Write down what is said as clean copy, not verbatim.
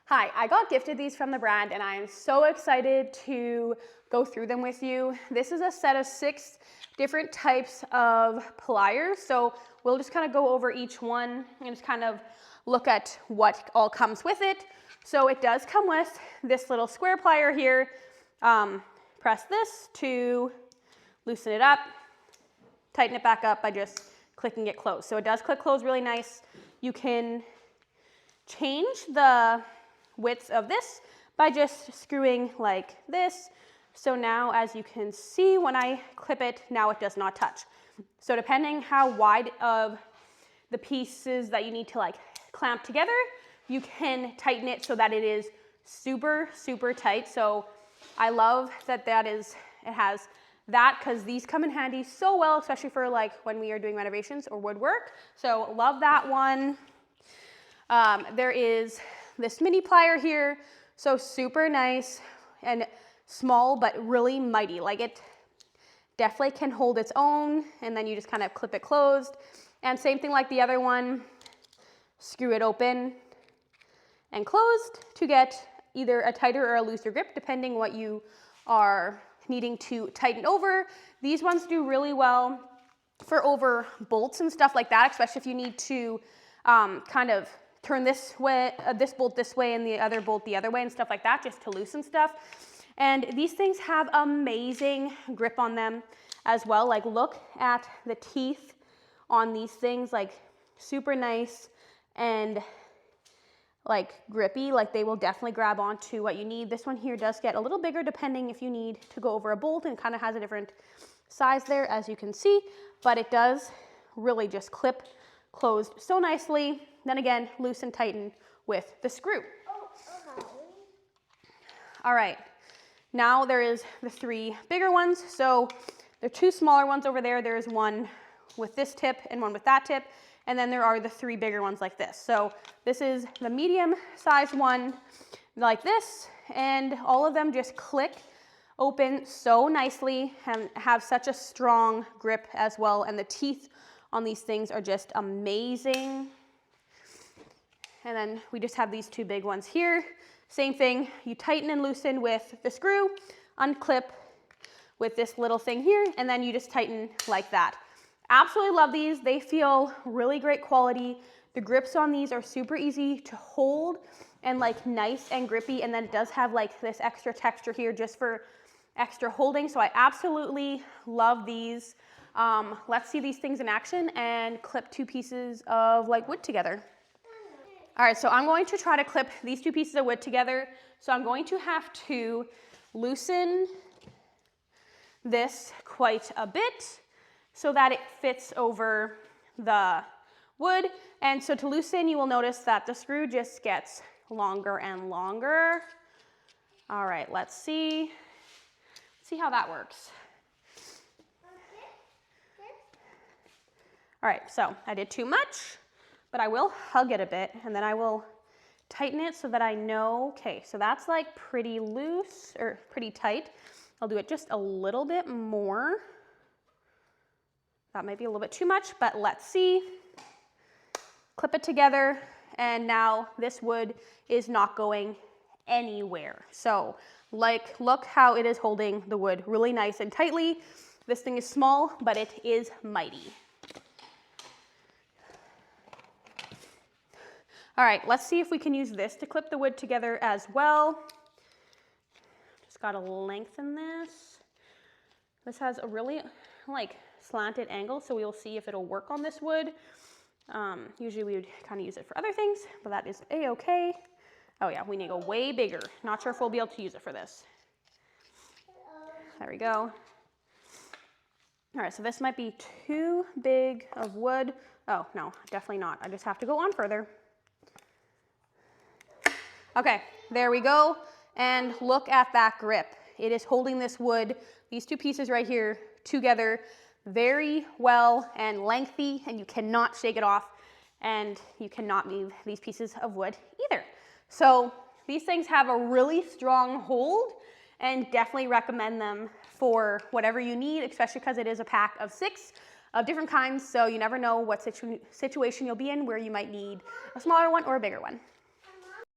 Hi, I got gifted these from the brand and I am so excited to go through them with you. This is a set of 6 different types of pliers. So we'll just kind of go over each one and just kind of look at what all comes with it. So it does come with this little square plier here. Press this to loosen it up, tighten it back up by just clicking it closed. So it does click close really nice. You can change the width of this by just screwing like this. So now, as you can see, when I clip it, now it does not touch. So depending how wide of the pieces that you need to like clamp together, you can tighten it so that it is super, super tight. So I love that it has that, because these come in handy so well, especially for like when we are doing renovations or woodwork. So love that one. There is this mini plier here, so super nice and small, but really mighty. Like, it definitely can hold its own, and then you just kind of clip it closed. And same thing like the other one, screw it open and closed to get either a tighter or a looser grip, depending what you are needing to tighten over. These ones do really well for over bolts and stuff like that, especially if you need to kind of turn this way, this bolt this way and the other bolt the other way and stuff like that, just to loosen stuff. And these things have amazing grip on them as well. Like, look at the teeth on these things, like super nice and like grippy. Like, they will definitely grab onto what you need. This one here does get a little bigger depending if you need to go over a bolt, and kind of has a different size there, as you can see, but it does really just clip closed so nicely. Then again, loose and tighten with the screw. All right, now there is the 3 bigger ones. So there are 2 smaller ones over there. There is one with this tip and one with that tip. And then there are the 3 bigger ones like this. So this is the medium sized one like this, and all of them just click open so nicely and have such a strong grip as well. And the teeth on these things are just amazing. And then we just have these 2 big ones here. Same thing, you tighten and loosen with the screw, unclip with this little thing here, and then you just tighten like that. Absolutely love these. They feel really great quality. The grips on these are super easy to hold and like nice and grippy. And then it does have like this extra texture here just for extra holding. So I absolutely love these. Let's see these things in action and clip 2 pieces of like wood together. All right, so I'm going to try to clip these 2 pieces of wood together. So I'm going to have to loosen this quite a bit so that it fits over the wood. And so to loosen, you will notice that the screw just gets longer and longer. All right, let's see how that works. All right, so I did too much, but I will hug it a bit, and then I will tighten it so that I know, okay, so that's like pretty loose or pretty tight. I'll do it just a little bit more. That might be a little bit too much, but let's see. Clip it together, and now this wood is not going anywhere. So like, look how it is holding the wood really nice and tightly. This thing is small, but it is mighty. All right, let's see if we can use this to clip the wood together as well. Just gotta lengthen this. This has a really like slanted angle, so we will see if it'll work on this wood. Usually we would kind of use it for other things, but that is a-okay. Oh yeah, we need to go way bigger. Not sure if we'll be able to use it for this. There we go. All right, so this might be too big of wood. Oh no, definitely not. I just have to go on further. Okay, there we go. And look at that grip. It is holding this wood, these 2 pieces right here, together very well and lengthy, and you cannot shake it off, and you cannot move these pieces of wood either. So these things have a really strong hold, and definitely recommend them for whatever you need, especially because it is a pack of 6 of different kinds, so you never know what situation you'll be in where you might need a smaller one or a bigger one.